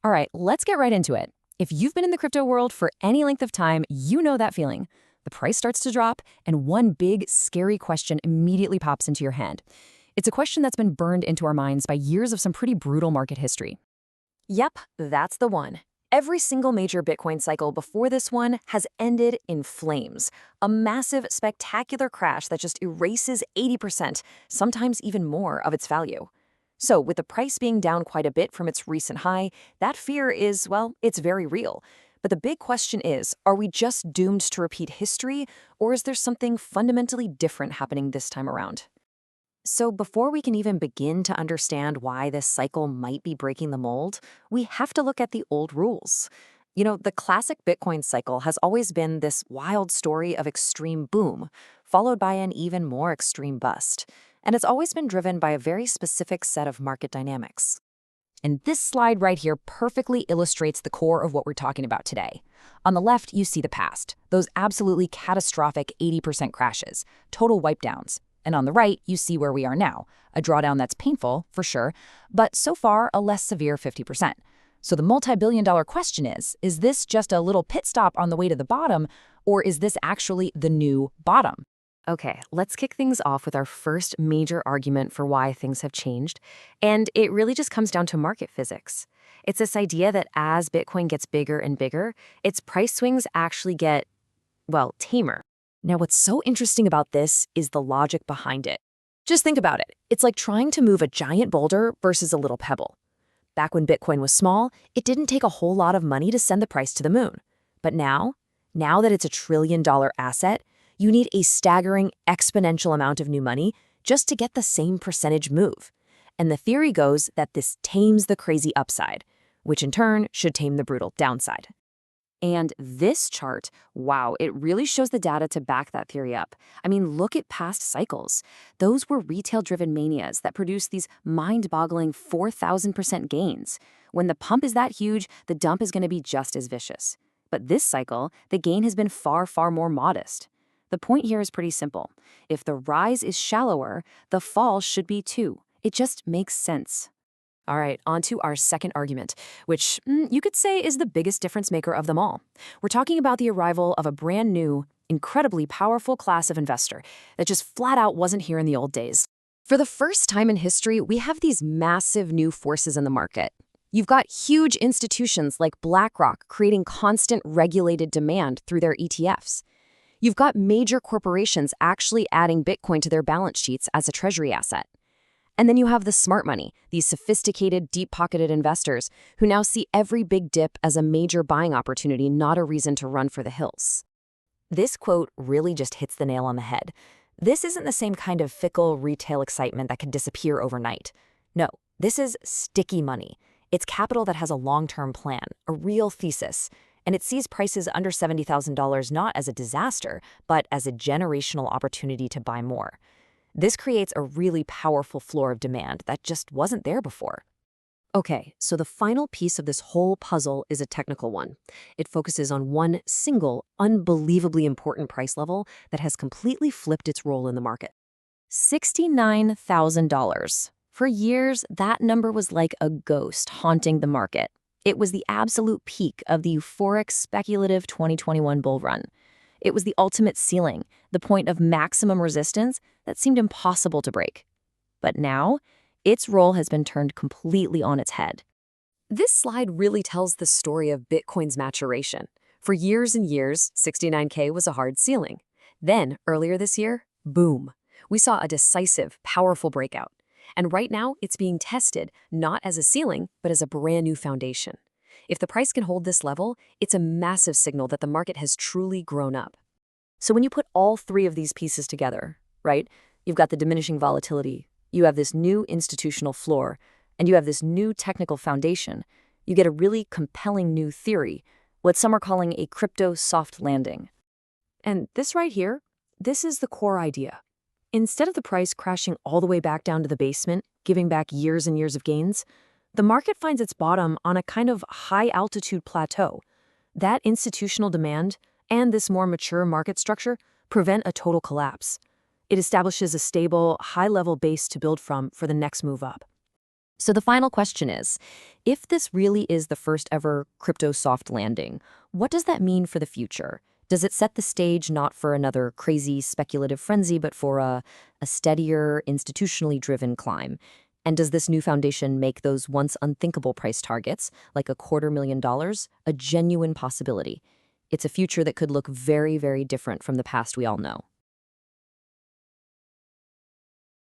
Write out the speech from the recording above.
All right, let's get right into it. If you've been in the crypto world for any length of time, you know that feeling. The price starts to drop, and one big, scary question immediately pops into your head. It's a question that's been burned into our minds by years of some pretty brutal market history. Yep, that's the one. Every single major Bitcoin cycle before this one has ended in flames. A massive, spectacular crash that just erases 80%, sometimes even more, of its value. So, with the price being down quite a bit from its recent high, that fear is, well, it's very real. But the big question is, are we just doomed to repeat history, or is there something fundamentally different happening this time around? So before we can even begin to understand why this cycle might be breaking the mold, we have to look at the old rules. The classic Bitcoin cycle has always been this wild story of extreme boom, followed by an even more extreme bust. And it's always been driven by a very specific set of market dynamics. And this slide right here perfectly illustrates the core of what we're talking about today. On the left, you see the past, those absolutely catastrophic 80% crashes, total wipedowns. And on the right, you see where we are now, a drawdown that's painful, for sure, but so far a less severe 50%. So the multi-billion-dollar question is this just a little pit stop on the way to the bottom, or is this actually the new bottom? Okay, let's kick things off with our first major argument for why things have changed, and it really just comes down to market physics. It's this idea that as Bitcoin gets bigger and bigger, its price swings actually get, well, tamer. Now, what's so interesting about this is the logic behind it. Just think about it. It's like trying to move a giant boulder versus a little pebble. Back when Bitcoin was small, it didn't take a whole lot of money to send the price to the moon. But now that it's a trillion-dollar asset, you need a staggering exponential amount of new money just to get the same percentage move. And the theory goes that this tames the crazy upside, which in turn should tame the brutal downside. And this chart, wow, it really shows the data to back that theory up. I mean, look at past cycles. Those were retail-driven manias that produced these mind-boggling 4,000% gains. When the pump is that huge, the dump is going to be just as vicious. But this cycle, the gain has been far, far more modest. The point here is pretty simple. If the rise is shallower, the fall should be too. It just makes sense. All right, on to our second argument, which you could say is the biggest difference maker of them all. We're talking about the arrival of a brand new, incredibly powerful class of investor that just flat out wasn't here in the old days. For the first time in history, we have these massive new forces in the market. You've got huge institutions like BlackRock creating constant regulated demand through their ETFs. You've got major corporations actually adding Bitcoin to their balance sheets as a treasury asset. And then you have the smart money, these sophisticated, deep-pocketed investors who now see every big dip as a major buying opportunity, not a reason to run for the hills. This quote really just hits the nail on the head. This isn't the same kind of fickle retail excitement that can disappear overnight. No, this is sticky money. It's capital that has a long-term plan, a real thesis, and it sees prices under $70,000 not as a disaster, but as a generational opportunity to buy more. This creates a really powerful floor of demand that just wasn't there before. Okay, so the final piece of this whole puzzle is a technical one. It focuses on one single, unbelievably important price level that has completely flipped its role in the market. $69,000. For years, that number was like a ghost haunting the market. It was the absolute peak of the euphoric, speculative 2021 bull run. It was the ultimate ceiling, the point of maximum resistance that seemed impossible to break. But now, its role has been turned completely on its head. This slide really tells the story of Bitcoin's maturation. For years and years, 69K was a hard ceiling. Then, earlier this year, boom. We saw a decisive, powerful breakout. And right now, it's being tested not as a ceiling, but as a brand new foundation. If the price can hold this level, it's a massive signal that the market has truly grown up. So when you put all three of these pieces together, right, you've got the diminishing volatility, you have this new institutional floor, and you have this new technical foundation, you get a really compelling new theory, what some are calling a crypto soft landing. And this right here, this is the core idea. Instead of the price crashing all the way back down to the basement, giving back years and years of gains, the market finds its bottom on a kind of high-altitude plateau. That institutional demand and this more mature market structure prevent a total collapse. It establishes a stable, high-level base to build from for the next move up. So the final question is If this really is the first ever crypto soft landing, what does that mean for the future? Does it set the stage not for another crazy speculative frenzy, but for a steadier, institutionally driven climb? And does this new foundation make those once unthinkable price targets, like $250,000, a genuine possibility? It's a future that could look very, very different from the past we all know.